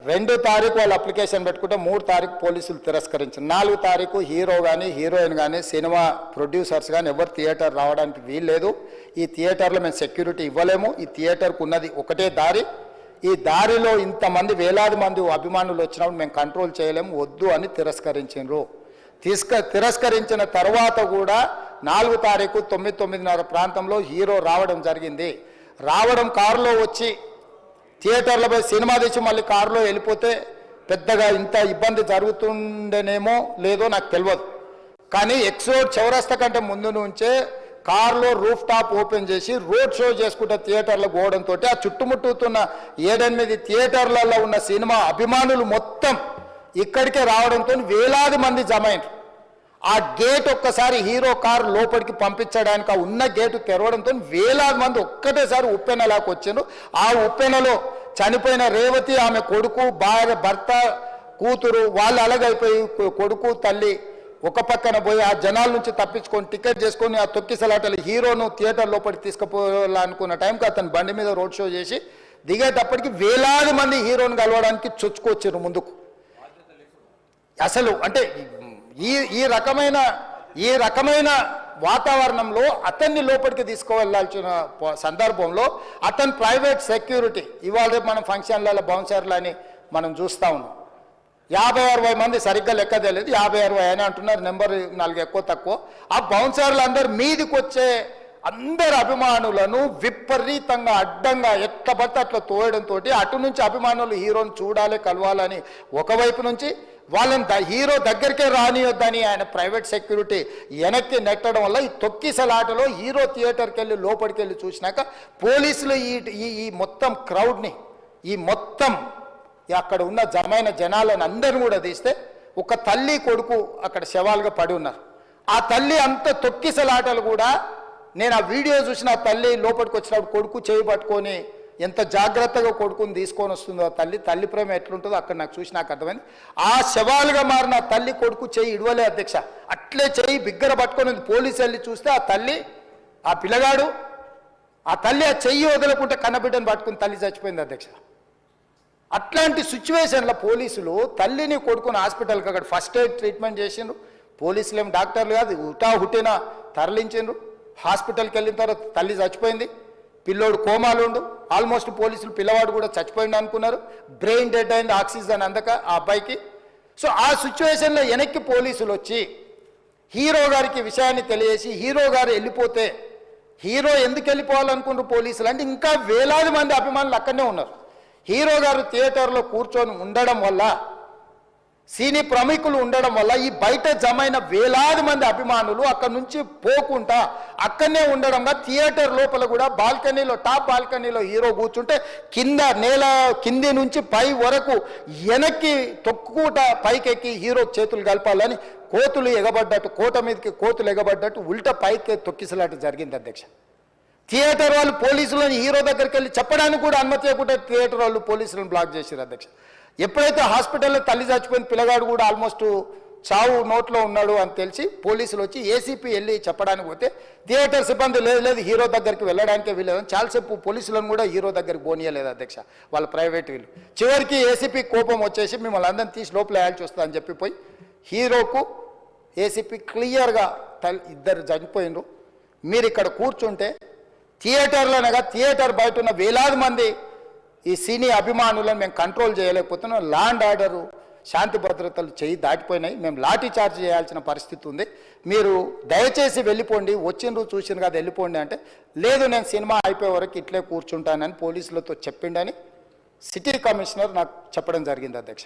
2 తారీఖు వాళ్ళు అప్లికేషన్ పెట్టుకుంటే 3 తారీఖు పోలీసులు తిరస్కరించారు. 4 తారీఖు హీరో కానీ హీరోయిన్ కానీ సినిమా ప్రొడ్యూసర్స్ కానీ ఎవరు థియేటర్ రావడానికి వీల్లేదు. ఈ థియేటర్లో మేము సెక్యూరిటీ ఇవ్వలేము. ఈ థియేటర్కు ఉన్నది ఒకటే దారి. ఈ దారిలో ఇంతమంది వేలాది మంది అభిమానులు వచ్చినప్పుడు మేము కంట్రోల్ చేయలేము, వద్దు అని తిరస్కరించారు. తిరస్కరించిన తర్వాత కూడా 4 తారీఖు 9:30 ప్రాంతంలో హీరో రావడం జరిగింది. రావడం కారులో వచ్చి థియేటర్లపై సినిమా తీసి మళ్ళీ కారులో వెళ్ళిపోతే పెద్దగా ఇంత ఇబ్బంది జరుగుతుండేనేమో లేదో నాకు తెలియదు. కానీ ఎక్సోడ్ చౌరస్తా కంటే ముందు నుంచే కారులో రూఫ్ టాప్ ఓపెన్ చేసి రోడ్ షో చేసుకుంటే థియేటర్లకు పోవడంతో ఆ చుట్టుముట్టుతున్న 7-8 థియేటర్లలో ఉన్న సినిమా అభిమానులు మొత్తం ఇక్కడికే రావడంతో వేలాది మంది జమ అయినారు. ఆ గేట్ ఒక్కసారి హీరో కారు లోపలికి పంపించడానికి ఆ ఉన్న గేటు తెరవడంతో వేలాది మంది ఒక్కటేసారి ఉప్పెనలాకి వచ్చారు. ఆ ఉప్పెనలో చనిపోయిన రేవతి, ఆమె కొడుకు, భార్య, భర్త, కూతురు వాళ్ళు అలాగైపోయి కొడుకు తల్లి ఒక పక్కన పోయి ఆ జనాల నుంచి తప్పించుకొని టికెట్ చేసుకొని ఆ తొక్కిసలాటలు హీరోను థియేటర్ లోపలికి తీసుకుపోవాలనుకున్న టైంకి అతను బండి మీద రోడ్ షో చేసి దిగేటప్పటికి వేలాది మంది హీరోను కలవడానికి చొచ్చుకొచ్చారు ముందుకు. అసలు అంటే ఈ రకమైన వాతావరణంలో అతన్ని లోపలికి తీసుకువెళ్ళాల్సిన సందర్భంలో అతను ప్రైవేట్ సెక్యూరిటీ ఇవాళ మనం ఫంక్షన్లలో బౌన్సర్లు అని మనం చూస్తూ ఉన్నాం. 50-60 మంది సరిగ్గా లెక్క తెలియదు, 50-60 అని అంటున్నారు, నెంబర్ 4 ఎక్కువ తక్కువ. ఆ బౌన్సర్లు అందరు మీదికి వచ్చే అందరు అభిమానులను విపరీతంగా అడ్డంగా ఎట్లా పడితే అట్లా తోయడంతో అటు నుంచి అభిమానులు హీరోని చూడాలి, కలవాలని ఒకవైపు నుంచి వాళ్ళని హీరో దగ్గరికే రానియొద్దని ఆయన ప్రైవేట్ సెక్యూరిటీ వెనక్కి నెట్టడం వల్ల ఈ తొక్కిసలాటలో హీరో థియేటర్కి వెళ్ళి లోపలికి వెళ్ళి చూసినాక పోలీసులు ఈ మొత్తం క్రౌడ్ని ఈ మొత్తం అక్కడ ఉన్న జమైన జనాలను అందరిని కూడా తీస్తే ఒక తల్లి కొడుకు అక్కడ శవాలుగా పడి ఉన్నారు. ఆ తల్లి అంత తొక్కిసలాటలు కూడా నేను ఆ వీడియో చూసిన ఆ తల్లి లోపలికి వచ్చినప్పుడు కొడుకు చేయి పట్టుకొని ఎంత జాగ్రత్తగా కొడుకుని తీసుకొని వస్తుందో ఆ తల్లి ప్రేమ ఎట్లుంటుందో అక్కడ నాకు చూసి నాకు అర్థమైంది. ఆ శవాలుగా మారిన తల్లి కొడుకు చేయి ఇడవలే అధ్యక్ష, అట్లే చేయి బిగ్గర పట్టుకొని పోలీసు వెళ్ళి చూస్తే ఆ తల్లి ఆ పిల్లగాడు ఆ తల్లి ఆ చెయ్యి వదలకుంటే కన్నబిడ్డను పట్టుకుని తల్లి చచ్చిపోయింది అధ్యక్ష. అట్లాంటి సిచ్యువేషన్లో పోలీసులు తల్లిని కొడుకుని హాస్పిటల్కి అక్కడ ఫస్ట్ ఎయిడ్ ట్రీట్మెంట్ చేసిండ్రు. పోలీసులు ఏం డాక్టర్లు కాదు, హుటిన తరలించిండ్రు. హాస్పిటల్కి వెళ్ళిన తర్వాత తల్లి చచ్చిపోయింది, పిల్లోడు కోమాలు ఉండు, ఆల్మోస్ట్ పోలీసులు పిల్లవాడు కూడా చచ్చిపోయింది అనుకున్నారు. బ్రెయిన్ డెడ్ అయింది, ఆక్సిజన్ అందక ఆ అబ్బాయికి. సో ఆ సిచ్యువేషన్లో వెనక్కి పోలీసులు వచ్చి హీరో గారికి విషయాన్ని తెలియజేసి హీరో గారు వెళ్ళిపోతే హీరో ఎందుకు వెళ్ళిపోవాలనుకున్నారు పోలీసులు అంటే ఇంకా వేలాది మంది అభిమానులు అక్కడనే ఉన్నారు. హీరో గారు థియేటర్లో కూర్చొని ఉండడం వల్ల సినీ ప్రముఖులు ఉండడం వల్ల ఈ బయట జమైన వేలాది మంది అభిమానులు అక్కడ నుంచి పోకుండా అక్కడనే ఉండడంగా థియేటర్ లోపల కూడా బాల్కనీలో టాప్ బాల్కనీలో హీరో కూర్చుంటే నేల కింది నుంచి పై వరకు వెనక్కి తొక్కుట పైకెక్కి హీరో చేతులు కలపాలని కోతులు ఎగబడ్డట్టు కోట మీదకి కోతులు ఎగబడ్డట్టు ఉల్టా పైకి తొక్కిసలాట జరిగింది అధ్యక్ష. థియేటర్ వాళ్ళు పోలీసులను హీరో దగ్గరికి వెళ్ళి చెప్పడానికి కూడా అనుమతి ఇవ్వకుండా థియేటర్ వాళ్ళు పోలీసులను బ్లాక్ చేశారు అధ్యక్ష. ఎప్పుడైతే హాస్పిటల్లో తల్లి చచ్చిపోయిన పిల్లగాడు కూడా ఆల్మోస్ట్ చావు నోట్లో ఉన్నాడు అని తెలిసి పోలీసులు వచ్చి ఏసీపీ వెళ్ళి చెప్పడానికి పోతే థియేటర్ సిబ్బంది లేదు హీరో దగ్గరికి వెళ్ళడానికే వీళ్ళదని చాలాసేపు పోలీసులను కూడా హీరో దగ్గరికి పోనీయలేదు అధ్యక్ష వాళ్ళ ప్రైవేట్ వీళ్ళు. చివరికి ఏసీపీ కోపం వచ్చేసి మిమ్మల్ని అందరిని తీసి లోపల వేయాల్సి వస్తుందని చెప్పి పోయి హీరోకు ఏసీపీ క్లియర్గా ఇద్దరు చనిపోయినరు, మీరు ఇక్కడ కూర్చుంటే థియేటర్లోనగా థియేటర్ బయట ఉన్న వేలాది మంది ఈ సినీ అభిమానులను మేము కంట్రోల్ చేయలేకపోతున్నాం, ల్యాండ్ ఆర్డరు శాంతి భద్రతలు చేయి దాటిపోయినాయి, మేము లాఠీ చార్జ్ చేయాల్సిన పరిస్థితి ఉంది, మీరు దయచేసి వెళ్ళిపోండి, వచ్చిండ్రు చూసిండ్రు కదా వెళ్ళిపోండి అంటే లేదు నేను సినిమా అయిపోయే వరకు ఇట్లే కూర్చుంటానని పోలీసులతో చెప్పిండని సిటీ కమిషనర్ నాకు చెప్పడం జరిగింది అధ్యక్ష.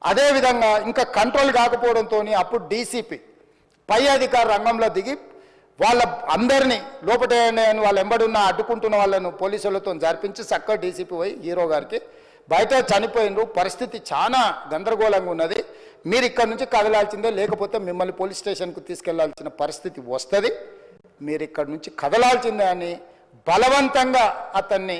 అదేవిధంగా ఇంకా కంట్రోల్ కాకపోవడంతో అప్పుడు డీసీపీ పై అధికార రంగంలో దిగి వాళ్ళ అందరినీ లోపల వాళ్ళ ఎంబడున్న అడ్డుకుంటున్న వాళ్ళను పోలీసులతో జరిపించి చక్కగా డీసీపీ పోయి హీరో గారికి బయట చనిపోయినరు, పరిస్థితి చాలా గందరగోళంగా ఉన్నది, మీరు ఇక్కడ నుంచి కదలాల్సిందే లేకపోతే మిమ్మల్ని పోలీస్ స్టేషన్కు తీసుకెళ్లాల్సిన పరిస్థితి వస్తుంది, మీరు ఇక్కడ నుంచి కదలాల్సిందే అని బలవంతంగా అతన్ని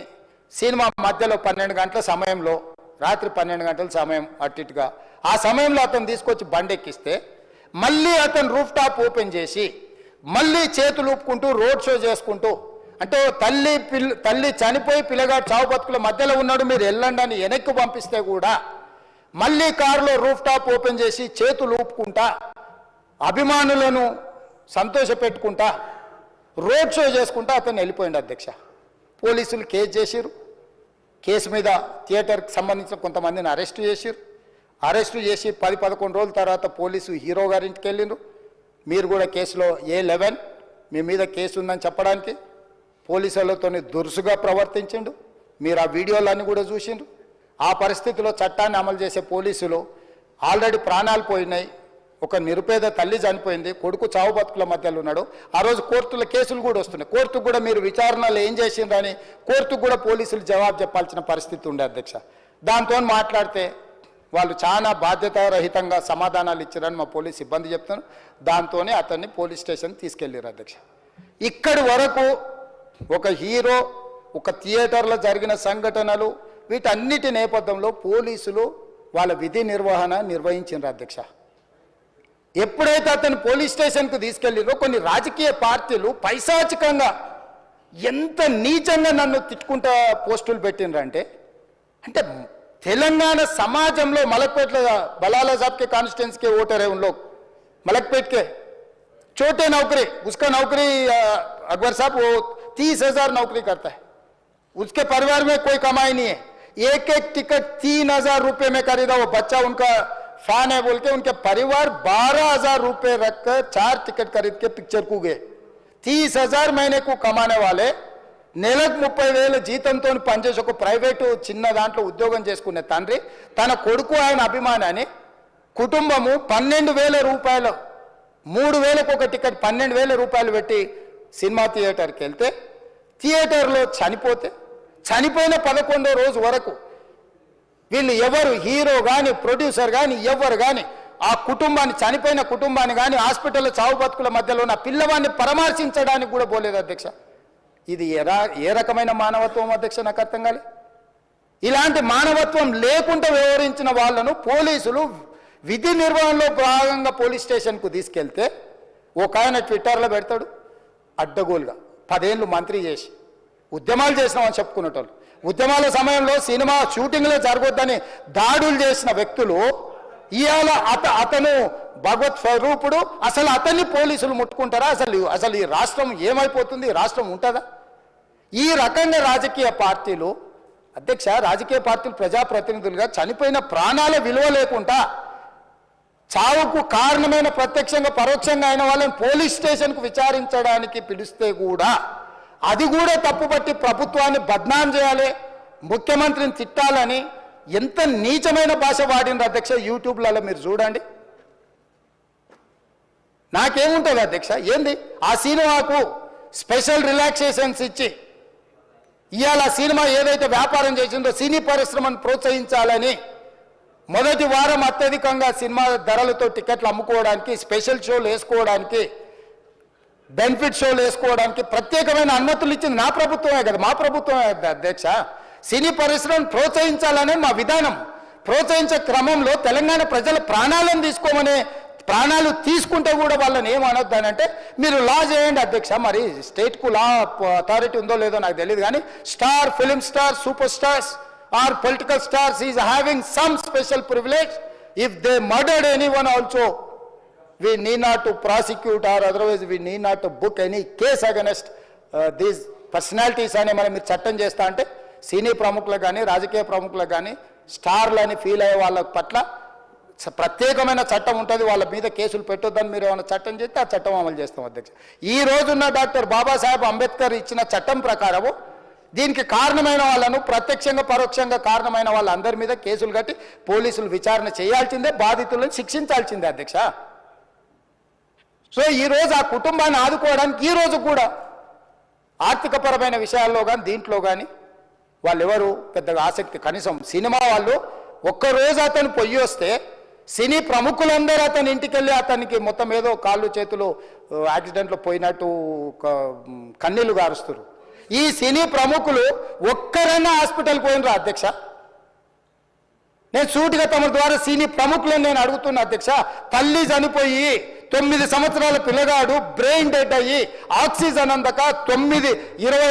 సినిమా మధ్యలో 12 గంటల సమయంలో రాత్రి 12 గంటల సమయం అట్టిగా ఆ సమయంలో అతను తీసుకొచ్చి బండెక్కిస్తే మళ్ళీ అతను రూఫ్ టాప్ ఓపెన్ చేసి మళ్ళీ చేతులు ఊపుకుంటూ రోడ్ షో చేసుకుంటూ అంటే తల్లి చనిపోయి పిల్లగాడు చావు బతుకుల మధ్యలో ఉన్నాడు మీరు వెళ్ళండి అని వెనక్కి పంపిస్తే కూడా మళ్ళీ కారులో రూఫ్ టాప్ ఓపెన్ చేసి చేతులు ఊపుకుంటా అభిమానులను సంతోషపెట్టుకుంటా రోడ్ షో చేసుకుంటా అతను వెళ్ళిపోయింది అధ్యక్ష. పోలీసులు కేసు చేసిరు. కేసు మీద థియేటర్కి సంబంధించిన కొంతమందిని అరెస్టు చేసిరు. అరెస్టు చేసి 10-11 రోజుల తర్వాత పోలీసు హీరో గారింటికి వెళ్ళిండ్రు. మీరు కూడా కేసులో A11 మీ మీద కేసు ఉందని చెప్పడానికి పోలీసులతో దురుసుగా ప్రవర్తించిండు. మీరు ఆ వీడియోలన్నీ కూడా చూసిండ్రు. ఆ పరిస్థితిలో చట్టాన్ని అమలు చేసే పోలీసులు ఆల్రెడీ ప్రాణాలు పోయినాయి. ఒక నిరుపేద తల్లి చనిపోయింది, కొడుకు చావు బతుకుల మధ్యలో ఉన్నాడు. ఆ రోజు కోర్టుల కేసులు కూడా వస్తున్నాయి. కోర్టుకు కూడా మీరు విచారణలు ఏం చేసిండ్రని కోర్టుకు కూడా పోలీసులు జవాబు చెప్పాల్సిన పరిస్థితి ఉండే అధ్యక్ష. దాంతో మాట్లాడితే వాళ్ళు చాలా బాధ్యతారహితంగా సమాధానాలు ఇచ్చారని మా పోలీస్ సిబ్బంది చెప్తున్నారు. దాంతోనే అతన్ని పోలీస్ స్టేషన్ తీసుకెళ్ళారు అధ్యక్ష. ఇక్కడి వరకు ఒక హీరో, ఒక థియేటర్లో జరిగిన సంఘటనలు, వీటన్నిటి నేపథ్యంలో పోలీసులు వాళ్ళ విధి నిర్వహణ నిర్వహించారు అధ్యక్ష. ఎప్పుడైతే అతను పోలీస్ స్టేషన్కు తీసుకెళ్ళిరో కొన్ని రాజకీయ పార్టీలు పైశాచికంగా ఎంత నీచంగా నన్ను తిట్టుకుంటా పోస్టులు పెట్టినరంటే, అంటే తెలంగాణ समाजంలో मलकपेट बलाला साहब के कॉन्स्टिट्यूंसी के वोटर है, उन लोग मलकपेट के छोटे नौकरी, उसका नौकरी अकबर साहब वो 30,000 नौकरी करता है, उसके परिवार में कोई कमाई नहीं है. एक एक टिकट 3,000 रुपये में खरीदा. वो बच्चा उनका फैन है बोल के उनके परिवार 12,000 रुपये रखकर 4 टिकट खरीद के पिक्चर को गए. 30,000 महीने को कमाने वाले నెలకు 30,000 జీతంతో పనిచేసి ఒక ప్రైవేటు చిన్న దాంట్లో ఉద్యోగం చేసుకునే తండ్రి తన కొడుకు ఆయన అభిమానాన్ని కుటుంబము 12,000 రూపాయలు 3,000కు ఒక టికెట్ 12,000 రూపాయలు పెట్టి సినిమా థియేటర్కి వెళ్తే థియేటర్లో చనిపోతే చనిపోయిన 11వ రోజు వరకు వీళ్ళు ఎవరు హీరో కానీ ప్రొడ్యూసర్ కానీ ఎవరు కానీ ఆ కుటుంబాన్ని చనిపోయిన కుటుంబాన్ని కానీ హాస్పిటల్లో చావు బతుకుల మధ్యలో ఉన్న పిల్లవాడిని పరామర్శించడానికి కూడా పోలేదు అధ్యక్ష. ఇది ఏ రకమైన మానవత్వం అధ్యక్ష? నాకు అర్థం కాలే. ఇలాంటి మానవత్వం లేకుండా వ్యవహరించిన వాళ్ళను పోలీసులు విధి నిర్వహణలో భాగంగా పోలీస్ స్టేషన్కు తీసుకెళ్తే ఒక ఆయన ట్విట్టర్లో పెడతాడు అడ్డగోలుగా 10 ఏళ్ళు మంత్రి చేసి ఉద్యమాలు చేసినామని చెప్పుకునేటోళ్ళు, ఉద్యమాల సమయంలో సినిమా షూటింగ్లో జరగొద్దని దాడులు చేసిన వ్యక్తులు ఇవాళ అతను భగవత్ స్వరూపుడు. అసలు అతన్ని పోలీసులు ముట్టుకుంటారా? అసలు ఈ రాష్ట్రం ఏమైపోతుంది? ఈ రాష్ట్రం ఉంటుందా? ఈ రకంగా రాజకీయ పార్టీలు అధ్యక్ష, రాజకీయ పార్టీలు ప్రజాప్రతినిధులుగా చనిపోయిన ప్రాణాల విలువ లేకుండా చావుకు కారణమైన ప్రత్యక్షంగా పరోక్షంగా అయిన వాళ్ళని పోలీస్ స్టేషన్కు విచారించడానికి పిలిస్తే కూడా అది కూడా తప్పుపట్టి ప్రభుత్వాన్ని బద్నాం చేయాలి, ముఖ్యమంత్రిని తిట్టాలని ఎంత నీచమైన భాష వాడిన అధ్యక్ష. యూట్యూబ్లలో మీరు చూడండి. నాకేముంటుంది అధ్యక్ష? ఏంది ఆ సినిమాకు స్పెషల్ రిలాక్సేషన్స్ ఇచ్చి ఇవాళ సినిమా ఏదైతే వ్యాపారం చేసిందో సినీ పరిశ్రమను ప్రోత్సహించాలని మొదటి వారం అత్యధికంగా సినిమా ధరలతో టికెట్లు అమ్ముకోవడానికి, స్పెషల్ షోలు వేసుకోవడానికి, బెనిఫిట్ షోలు వేసుకోవడానికి ప్రత్యేకమైన అనుమతులు ఇచ్చింది నా ప్రభుత్వమే కదా, మా ప్రభుత్వమే అధ్యక్ష. సినీ పరిశ్రమను ప్రోత్సహించాలనే మా విధానం. ప్రోత్సహించే క్రమంలో తెలంగాణ ప్రజల ప్రాణాలను తీసుకోమనే, ప్రాణాలు తీసుకుంటే కూడా వాళ్ళని ఏమనొద్దానంటే మీరు లా చేయండి అధ్యక్ష. మరి స్టేట్కు లా అథారిటీ ఉందో లేదో నాకు తెలియదు, కానీ star, film star, super stars or political stars is having some special privilege. If they murdered anyone also we need not to prosecute or otherwise we need not to book any case against these personalities అని మనం మీరు చట్టం చేస్తా అంటే సినీ ప్రముఖులకు కానీ రాజకీయ ప్రముఖులకు కానీ స్టార్లని ఫీల్ అయ్యే వాళ్ళ పట్ల ప్రత్యేకమైన చట్టం ఉంటుంది. వాళ్ళ మీద కేసులు పెట్టొద్దని మీరు ఏమైనా చట్టం చేస్తే ఆ చట్టం అమలు చేస్తాం అధ్యక్ష. ఈ రోజున్న డాక్టర్ బాబాసాహెబ్ అంబేద్కర్ ఇచ్చిన చట్టం ప్రకారము దీనికి కారణమైన వాళ్ళను ప్రత్యక్షంగా పరోక్షంగా కారణమైన వాళ్ళందరి మీద కేసులు కట్టి పోలీసులు విచారణ చేయాల్సిందే, బాధితులను శిక్షించాల్సిందే అధ్యక్ష. సో ఈరోజు ఆ కుటుంబాన్ని ఆదుకోవడానికి ఈరోజు కూడా ఆర్థికపరమైన విషయాల్లో కానీ దీంట్లో కానీ వాళ్ళు ఎవరు పెద్దగా ఆసక్తి, కనీసం సినిమా వాళ్ళు ఒక్కరోజు అతను పొయ్యి వస్తే సినీ ప్రముఖులందరూ అతని ఇంటికి వెళ్ళి అతనికి మొత్తం ఏదో కాళ్ళు చేతులు యాక్సిడెంట్లో పోయినట్టు కన్నీళ్లు గారుస్తారు. ఈ సినీ ప్రముఖులు ఒక్కరైనా హాస్పిటల్కి పోయినరా అధ్యక్ష? నేను సూటిగా తమ ద్వారా సినీ ప్రముఖులను నేను అడుగుతున్నా అధ్యక్ష. తల్లి చనిపోయి 9 సంవత్సరాల పిల్లగాడు బ్రెయిన్ డెడ్ అయ్యి ఆక్సిజన్ అందక 20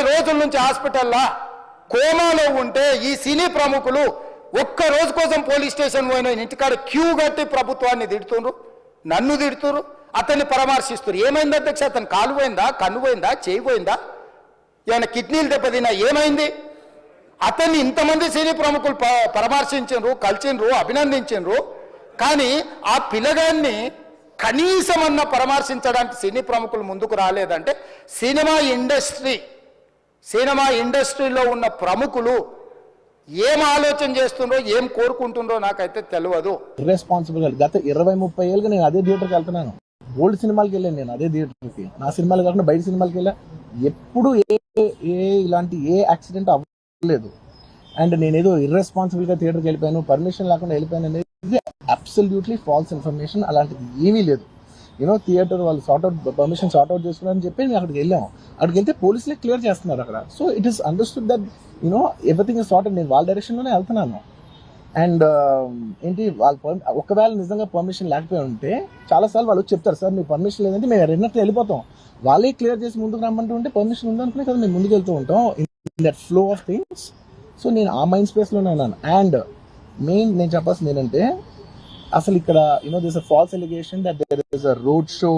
రోజుల నుంచి హాస్పిటల్లో కోమాలో ఉంటే ఈ సినీ ప్రముఖులు ఒక్క రోజు కోసం పోలీస్ స్టేషన్ పోయిన ఇంటికాడ క్యూ కట్టి ప్రభుత్వాన్ని తిడుతుండ్రు, నన్ను తిడుతురు, అతన్ని పరామర్శిస్తున్నారు. ఏమైంది అధ్యక్ష? అతను కాలు పోయిందా, కన్ను పోయిందా, చేయి పోయిందా, ఏమైనా కిడ్నీలు దెబ్బతిన్నా, ఏమైంది? అతన్ని ఇంతమంది సినీ ప్రముఖులు పరామర్శించారు, కలిసిండ్రు, అభినందించారు. కానీ ఆ పిల్లగాన్ని కనీసమన్నా పరామర్శించడానికి సినీ ప్రముఖులు ముందుకు రాలేదంటే సినిమా ఇండస్ట్రీలో ఉన్న ప్రముఖులు ఏం ఆలోచన చేస్తుండ్రో, ఏం కోరుకుంటుండ్రో నాకైతే తెలియదు. ఇర్రెస్పాన్సిబుల్ గా గత 20-30 ఏళ్ళుగా నేను అదే థియేటర్కి వెళ్తున్నాను. ఓల్డ్ సినిమాలకి వెళ్ళాను నేను అదే థియేటర్కి. నా సినిమాలు కాకుండా బయట సినిమాలకి వెళ్ళా. ఎప్పుడు ఇలాంటి యాక్సిడెంట్ అవ్వలేదు. అండ్ నేనేదో ఇర్రెస్పాన్సిబుల్ గా థియేటర్కి వెళ్ళిపోయాను, పర్మిషన్ లేకుండా వెళ్ళిపోయాను అనేది అబ్సల్యూట్లీ ఫాల్స్ ఇన్ఫర్మేషన్. అలాంటిది ఏమీ లేదు. థియేటర్ వాళ్ళు పర్మిషన్ సార్ట్అవుట్ చేసుకున్నారని చెప్పి మేము అక్కడికి వెళ్ళాము. అక్కడికి వెళ్తే పోలీసులే క్లియర్ చేస్తున్నారు అక్కడ. So it is understood that everything is sorted. నేను వాళ్ళ డైరెక్షన్లోనే వెళ్తున్నాను. అండ్ ఏంటి వాళ్ళ ఒకవేళ నిజంగా పర్మిషన్ లేకపోయి ఉంటే చాలాసార్లు వాళ్ళు చెప్తారు, సార్ మీకు పర్మిషన్ లేదంటే మేము రెండట్లు వెళ్ళిపోతాం. వాళ్ళే క్లియర్ చేసి ముందుకు రమ్మంటూ ఉంటే పర్మిషన్ ఉందనుకునే కదా మేము ముందుకు వెళ్తూ ఉంటాం in that flow of things. So నేను ఆ మైండ్ స్పేస్లోనే ఉన్నాను. అండ్ మెయిన్ నేను చెప్పాల్సింది ఏంటంటే అసలు ఇక్కడ this a false allegation that there is a road show,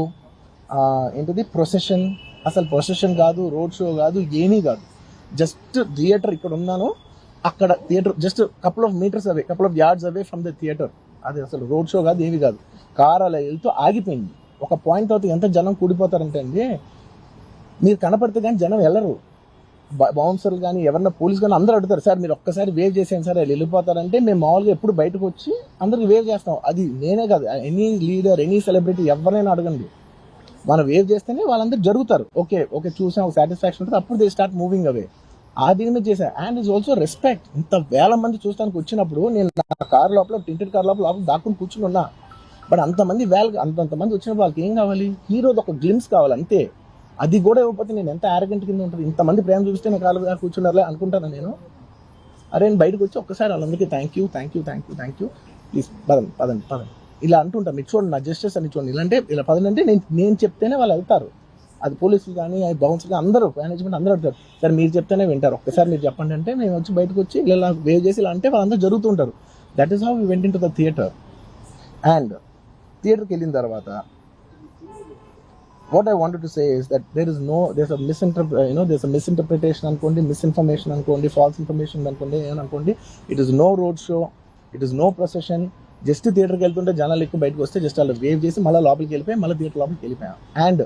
ఏంటిది ప్రొసెషన్. అసలు ప్రొసెషన్ కాదు, రోడ్ షో కాదు, ఏమీ కాదు. జస్ట్ థియేటర్ ఇక్కడ ఉన్నాను, అక్కడ theatre just couple of metres away, couple of yards away from the theatre. అది అసలు రోడ్ షో కాదు, ఏమీ కాదు. కార్ అలా వెళ్తూ ఆగిపోయింది. ఒక పాయింట్ అవుతుంది ఎంత జనం కూడిపోతారంటే అండి, మీరు కనపడితే కానీ జనం వెళ్ళరు. బౌన్సర్లు కానీ ఎవరన్నా పోలీస్ కానీ అందరూ అడుగుతారు, సార్ మీరు ఒక్కసారి వేవ్ చేసాను సార్ వాళ్ళు వెళ్ళిపోతారంటే మేము మామూలుగా ఎప్పుడు బయటకు వచ్చి అందరికి వేవ్ చేస్తాం. అది నేనే కాదు, ఎనీ లీడర్, ఎనీ సెలబ్రిటీ ఎవరైనా అడగండి, మనం వేవ్ చేస్తేనే వాళ్ళందరూ జరుగుతారు. ఓకే చూసాం, సాటిస్ఫాక్షన్ ఉంటుంది, అప్పుడు దే స్టార్ట్ మూవింగ్ అవే. ఆ దీని మీద చేశాను. And is also respect. ఇంత వేల మంది చూస్తానికి వచ్చినప్పుడు నేను నా కార్ లోపల, టింటెడ్ కార్ లోపల దాక్కుని కూర్చుని ఉన్నా. బట్ అంతమంది అంతంతమంది వచ్చినప్పుడు వాళ్ళకి ఏం కావాలి? హీరోది ఒక గ్లిమ్స్ కావాలి అంతే. అది కూడా ఇవ్వకపోతే నేను ఎంత యారగెంట్ కింద ఉంటుంది. ఇంతమంది ప్రేమ చూపిస్తే నేను కాలు కూర్చున్నారులే అనుకుంటాను నేను. అరే నేను బయటకు వచ్చి ఒక్కసారి వాళ్ళందరికీ థ్యాంక్ యూ ప్లీజ్ పదండి ఇలా అంటుంటా. మీరు చూడండి నా జస్టిస్ అని చూడండి. ఇలాంటే ఇలా పదండి నేను చెప్తేనే వాళ్ళు వెళ్తారు. అది పోలీసులు కానీ బౌన్సర్ కానీ అందరూ, మేనేజ్మెంట్ అందరూ అడుగుతారు, సార్ మీరు చెప్తేనే వింటారు, ఒక్కసారి మీరు చెప్పండి అంటే మేము వచ్చి బయటకు వచ్చి ఇలా వేవ్ చేసి ఇలా అంటే వాళ్ళందరూ జరుగుతుంటారు. That is how we went into the theatre. And థియేటర్కి వెళ్ళిన తర్వాత what I wanted to say is that there's a misinterpretation అనుకోండి, misinformation అనుకోండి, false information అనుకోండి, ఏమనుకోండి. It is no road show, it is no procession. Just థియేటర్కి వెళ్తుంటే జనాలు ఎక్కువ బయటకు వస్తే జస్ట్ అలా వేవ్ చేసి మళ్ళీ లోపలికి వెళ్ళిపోయి మళ్ళీ థియేటర్ లోపలికి వెళ్ళిపోయాం. అండ్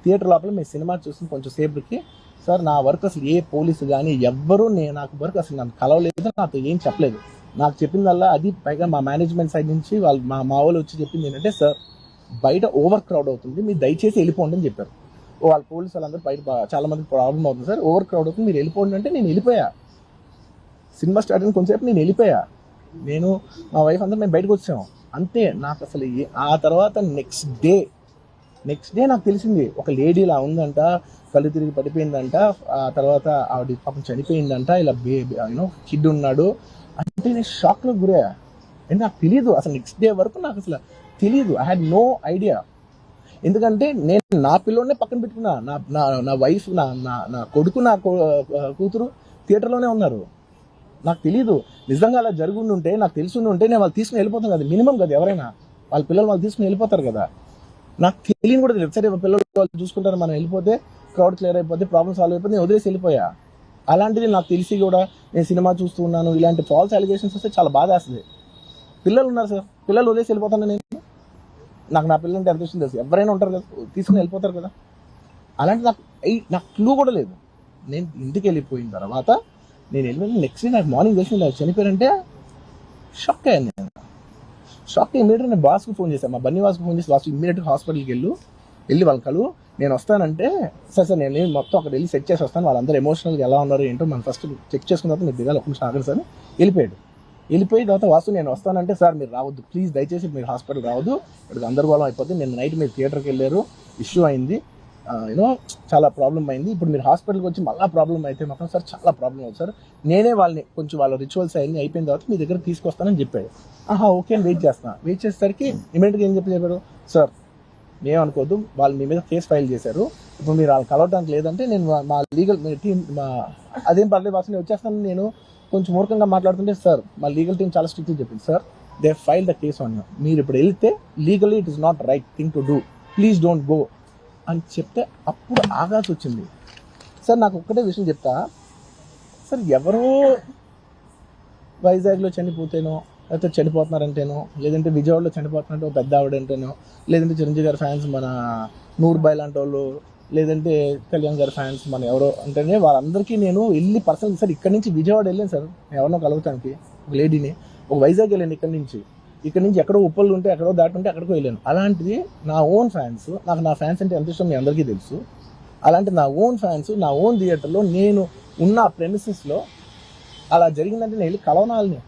థియేటర్ లోపల మీ సినిమా చూసిన కొంచెం సేపటికి, సార్ నా వర్క్ అసలు ఏ పోలీసు కానీ ఎవ్వరూ నాకు వర్క్ అసలు నన్ను కలవలేదు, నాతో ఏం చెప్పలేదు. నాకు చెప్పిందల్లా అది పైగా మా మేనేజ్మెంట్ సైడ్ నుంచి వాళ్ళు మా వాళ్ళు వచ్చి చెప్పింది ఏంటంటే, సార్ బయట ఓవర్ క్రౌడ్ అవుతుంది, మీరు దయచేసి వెళ్ళిపోండి అని చెప్పారు. వాళ్ళ పోలీసు వాళ్ళందరూ బయట చాలా మందికి ప్రాబ్లం అవుతుంది, సార్ ఓవర్ క్రౌడ్ అవుతుంది, మీరు వెళ్ళిపోండి అంటే నేను వెళ్ళిపోయా. సినిమా స్టార్ట్ అయిన కొంచెంసేపు నేను వెళ్ళిపోయా. నేను మా వైఫ్ అందరూ మేము బయటకు వచ్చాము అంతే. నాకు అసలు ఆ తర్వాత నెక్స్ట్ డే నాకు తెలిసింది, ఒక లేడీ ఇలా ఉందంట, కళ్ళు తిరిగి పడిపోయిందంట, ఆ తర్వాత ఆవిడ పాపం చనిపోయిందంట, ఇలా కిడ్ ఉన్నాడు అంటే నేను షాక్లో గురయ్యా. అంటే నాకు తెలియదు అసలు, నెక్స్ట్ డే వరకు నాకు అసలు తెలియదు. I had no idea. ఎందుకంటే నేను నా పిల్లోనే పక్కన పెట్టుకున్నా, నా వైఫ్, నా కొడుకు, నా కూతురు థియేటర్లోనే ఉన్నారు. నాకు తెలియదు. నిజంగా అలా జరుగుండుంటే, నాకు తెలిసి ఉంటే నేను వాళ్ళు తీసుకుని వెళ్ళిపోతాను కదా, మినిమం కదా, ఎవరైనా వాళ్ళ పిల్లలు వాళ్ళు తీసుకుని వెళ్ళిపోతారు కదా. నాకు తెలియని కూడా తెలియదు. సరే పిల్లలు వాళ్ళు చూసుకుంటారు, మనం వెళ్ళిపోతే క్రౌడ్ క్లియర్ అయిపోతే, ప్రాబ్లమ్ సాల్వ్ అయిపోతే నేను వదిలేసి వెళ్ళిపోయా. అలాంటిది నాకు తెలిసి కూడా నేను సినిమా చూస్తూ ఉన్నాను, ఇలాంటి ఫాల్స్ అలిగేషన్స్ వస్తే చాలా బాధ వేస్తుంది. పిల్లలు ఉన్నారు సార్, పిల్లలు వదిలేసి వెళ్ళిపోతాను నేను. నాకు నా పిల్లలంటే ఎంత విషయం తెలుసు, ఎవరైనా ఉంటారు కదా, తీసుకుని వెళ్ళిపోతారు కదా. అలాంటి నాకు క్లూ కూడా లేదు. నేను ఇంటికి వెళ్ళిపోయిన తర్వాత నేను వెళ్ళిపోయిన నెక్స్ట్ డే నాకు మార్నింగ్ తెలిసి చనిపోయారంటే షాక్ అయ్యాను నేను. షాక్ ఇమీడియట్గా నేను బాస్కి ఫోన్ చేశాను, మా బన్నీ బాస్కి ఫోన్ చేసి, బాస్ ఇమీడియట్గా హాస్పిటల్కి వెళ్ళి వాళ్ళ కలు నేను వస్తానంటే, సార్ నేను మొత్తం అక్కడ వెళ్ళి చెక్ చేసి వస్తాను, వాళ్ళందరూ ఎమోషనల్గా ఎలా ఉన్నారు ఏంటో మనం ఫస్ట్ చెక్ చేసుకున్న తర్వాత మీరు దిగాలి, ఒక నిమిషం ఆగండి సార్. వెళ్ళిపోయిన తర్వాత వాసు నేను వస్తానంటే, సార్ మీరు రావద్దు ప్లీజ్, దయచేసి మీరు హాస్పిటల్ రావద్దు, ఇక్కడ గందరగోళం అయిపోతుంది, నేను నైట్ మీరు థియేటర్కి వెళ్ళారు, ఇష్యూ అయింది, చాలా ప్రాబ్లం అయింది, ఇప్పుడు మీరు హాస్పిటల్కి వచ్చి మళ్ళీ ప్రాబ్లం అయితే మాత్రం సార్ చాలా ప్రాబ్లం అవుతుంది సార్, నేనే వాళ్ళని కొంచెం వాళ్ళ రిచువల్స్ అన్నీ అయిపోయిన తర్వాత మీ దగ్గర తీసుకొస్తానని చెప్పాడు. ఓకే అని వెయిట్ చేసేసరికి ఇమీడియట్గా ఏం చెప్పారు, సార్ ఏమనుకోవద్దు, వాళ్ళు మీ మీద కేసు ఫైల్ చేశారు. ఇప్పుడు మీరు వాళ్ళు కలవడానికి లేదంటే నేను మా లీగల్ టీం అదేం పర్లేదు అసలు నేను వచ్చేస్తాను. నేను కొంచెం మూర్ఖంగా మాట్లాడుతుంటే సార్ మా లీగల్ టీం చాలా స్ట్రిక్ట్గా చెప్పింది, sir they file the case on you, మీరు ఇప్పుడు వెళ్తే legally it is not right thing to do, please don't go అని చెప్తే అప్పుడు ఆగాల్సి వచ్చింది. సార్ నాకు ఒక్కటే విషయం చెప్తా సార్, ఎవరో వైజాగ్లో చనిపోతేనో లేకపోతే చనిపోతున్నారంటేనో, లేదంటే విజయవాడలో చనిపోతున్నారంటే ఒక పెద్ద ఆవిడంటేనో, లేదంటే చిరంజీవి గారి ఫ్యాన్స్ మన నూర్బాయ్ లాంటి వాళ్ళు, లేదంటే కళ్యాణ్ గారి ఫ్యాన్స్ మన ఎవరో అంటేనే వాళ్ళందరికీ నేను వెళ్ళి పర్సనల్ సార్ ఇక్కడ నుంచి విజయవాడ వెళ్ళాను సార్ ఎవరినో కలవటానికి, ఒక లేడీని, ఒక వైజాగ్ వెళ్ళాను ఇక్కడ నుంచి ఎక్కడో ఉప్పలు ఉంటే ఎక్కడో దాటి ఉంటే అక్కడికో వెళ్ళాను. అలాంటిది నా ఓన్ ఫ్యాన్స్, నాకు నా ఫ్యాన్స్ అంటే ఎంత ఇష్టం మీ అందరికీ తెలుసు. అలాంటి నా ఓన్ ఫ్యాన్స్ నా ఓన్ థియేటర్లో నేను ఉన్న ప్రెమిసెస్లో అలా జరిగిందంటే నేను వెళ్ళి కలవనాలని,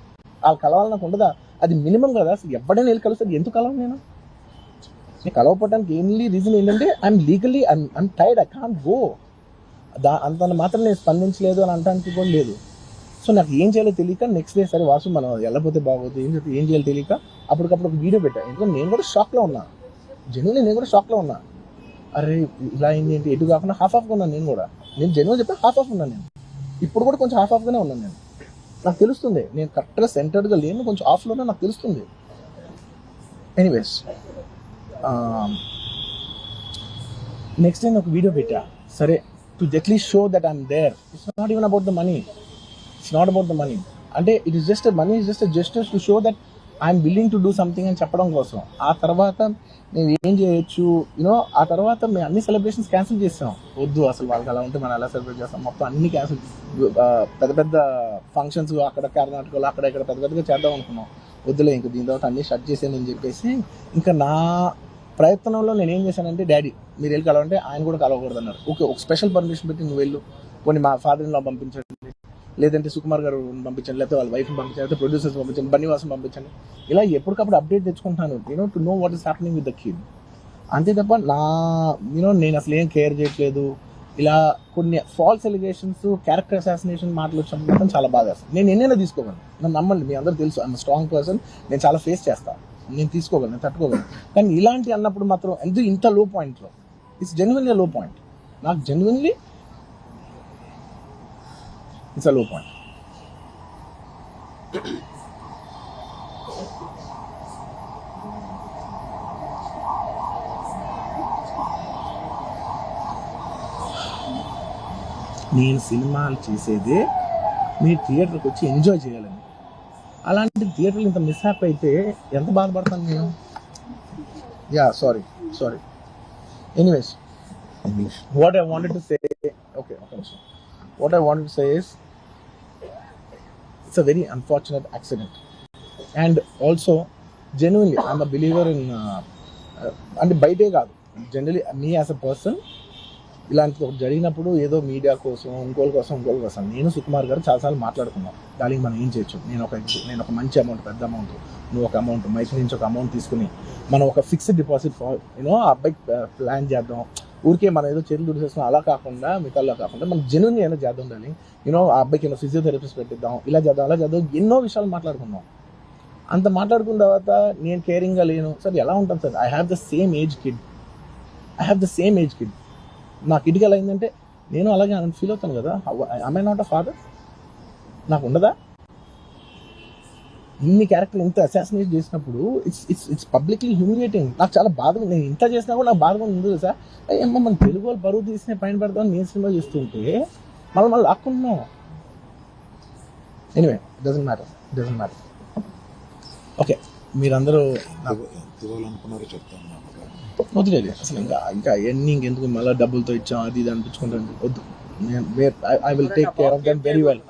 వాళ్ళు కలవాలి నాకు ఉండదా? అది మినిమం కదా. అసలు ఎవడైనా వెళ్ళి కలుస్తుంది, ఎందుకు కలవను నేను కలవపోవడానికి ఓన్లీ రీజన్ ఏంటంటే I'm legally I'm tired, I can't go. అంత మాత్రం నేను స్పందించలేదు అని అనడానికి కూడా లేదు. సో నాకు ఏం చేయాలో తెలియక నెక్స్ట్ డే సరే వాసు మనం వెళ్ళకపోతే బాగోదు, ఏం చేయాలో తెలియక అప్పటికప్పుడు ఒక వీడియో పెట్టాను. ఎందుకంటే నేను కూడా షాక్లో ఉన్నా, జెన్యున్లీ నేను కూడా షాక్లో ఉన్నా. అరే ఇలా అయింది ఏంటి, ఎటు కాకుండా హాఫ్ ఆఫ్గా ఉన్నాను నేను జెన్యున్ చెప్పి హాఫ్ ఆఫ్ ఉన్నాను నేను. ఇప్పుడు కూడా కొంచెం హాఫ్ ఆఫ్గానే ఉన్నాను నేను. నాకు తెలుస్తుంది నేను కరెక్ట్గా సెంటర్డ్గా లేను, కొంచెం ఆఫ్లోనే నాకు తెలుస్తుంది. ఎనీవేస్ నెక్స్ట్ నేను ఒక వీడియో పెట్టా, సరే to at least show that I'm there. It's not even about the money, it's not about the money. అంటే it is just money is just justice to show that I'm willing to do something అని చెప్పడం కోసం. ఆ తర్వాత నేను ఏం చేయొచ్చు ఆ తర్వాత మేము అన్ని సెలబ్రేషన్స్ క్యాన్సిల్ చేస్తాం. వద్దు అసలు వాళ్ళకి అలా ఉంటే మనం ఎలా సెలబ్రేట్ చేస్తాం, మొత్తం అన్ని క్యాన్సిల్. పెద్ద పెద్ద ఫంక్షన్స్ అక్కడ కర్ణాటకలో అక్కడ ఇక్కడ పెద్ద పెద్దగా చేద్దాం అనుకున్నాం. వద్దులే ఇంక దీని తర్వాత అన్ని షట్ చేసానని చెప్పేసి ఇంకా నా ప్రయత్నంలో నేను ఏం చేశానంటే, డాడీ మీరు వెళ్ళి కలవంటే ఆయన కూడా కలవకూడదు అన్నారు. ఓకే ఒక స్పెషల్ పర్మిషన్ పెట్టి నువ్వు వెళ్ళు, కొన్ని మా ఫాదర్ ఇన్ లా పంపించండి, లేదంటే సుకుమార్ గారు పంపించండి, లేకపోతే వాళ్ళ వైఫ్ని పంపించండి, లేకపోతే ప్రొడ్యూసర్స్ పంపించండి, బన్నీవాసం పంపించండి. ఇలా ఎప్పటికప్పుడు అప్డేట్ తెచ్చుకుంటాను to know what is happening with the kid. అంతే తప్ప నేను అసలు ఏం కేర్ చేయట్లేదు. ఇలా కొన్ని ఫాల్స్ ఎలిగేషన్స్, క్యారెక్టర్ అసాసినేషన్ మాటలు వచ్చినప్పుడు మాత్రం చాలా బాగా వేస్తాను. నేను ఎన్నైనా తీసుకోగలను, నన్ను నమ్మండి, మీ అందరూ తెలుసు ఐఎమ్ స్ట్రాంగ్ పర్సన్, నేను చాలా ఫేస్ చేస్తాను, నేను తీసుకోగలను, నేను తట్టుకోగలను. కానీ ఇలాంటి అన్నప్పుడు మాత్రం ఇంత లో పాయింట్లో ఇట్స్ జెన్యున్లీ లో పాయింట్, నాకు జెన్యున్లీ ఇట్స్ అ లో పాయింట్. నేను సినిమాలు చేసేదే మీ థియేటర్కి వచ్చి ఎంజాయ్ చేయాలని. అలాంటి థియేటర్లు ఇంత మిస్హ్యాప్ అయితే ఎంత బాధపడతాను నేను. Yeah sorry anyways what I wanted to say is it's a very unfortunate accident, and also genuinely I'm a believer in అంటే బయటే కాదు, generally me as a person ఇలాంటి ఒకటి జరిగినప్పుడు ఏదో మీడియా కోసం ఇంకోళ్ళ కోసం నేను సుకుమార్ గారు చాలాసార్లు మాట్లాడుకున్నాం, దానికి మనం ఏం చేయొచ్చు. నేను ఒక మంచి అమౌంట్, పెద్ద అమౌంట్, నువ్వు ఒక అమౌంట్, మైక్ నుంచి ఒక అమౌంట్ తీసుకుని మనం ఒక ఫిక్స్డ్ డిపాజిట్ ఆ అబ్బాయికి ప్లాన్ చేద్దాం. ఊరికే మనం ఏదో చేతులు దుడిసేస్తున్నాం అలా కాకుండా, మిగతాలో కాకుండా మనం జెన్యూన్ ఏదో చేద్దాం. దాన్ని ఆ అబ్బాయికి ఏదో ఫిజియోథెరపిస్ట్ పెట్టిద్దాం, ఇలా చేద్దాం, ఎన్నో విషయాలు మాట్లాడుకున్నాం. అంత మాట్లాడుకున్న తర్వాత నేను కేరింగ్గా లేను సార్, ఎలా ఉంటాను sir? I have the same age kid. నా కిడ్కి ఎలా అయిందంటే నేను అలాగే ఫీల్ అవుతాను కదా. I not a father? నాకు ఉండదా? ఇన్ని క్యారెక్టర్ ఇంత అసాసినేట్ చేసినప్పుడు ఇట్స్ పబ్లిక్లీ హ్యూమిలియేటింగ్. నాకు చాలా బాధగా, నేను ఇంత చేసినా కూడా నాకు బాధగా ఉంది సార్. ఏమో మన తెలుగు వాళ్ళు బరువు తీసిన పైన పెడతామని నేను సినిమా చేస్తుంటే మళ్ళీ లాక్కున్నాం. Anyway doesn't matter. ఓకే మీరందరూ అనుకున్నారో చెప్తాను వదిలేదు అసలు ఇంకా ఎన్ని ఇంకెందుకు మళ్ళీ డబ్బులతో ఇచ్చాం అది ఇది అనిపించుకుంటాను. వద్దు, I will take care of them very well.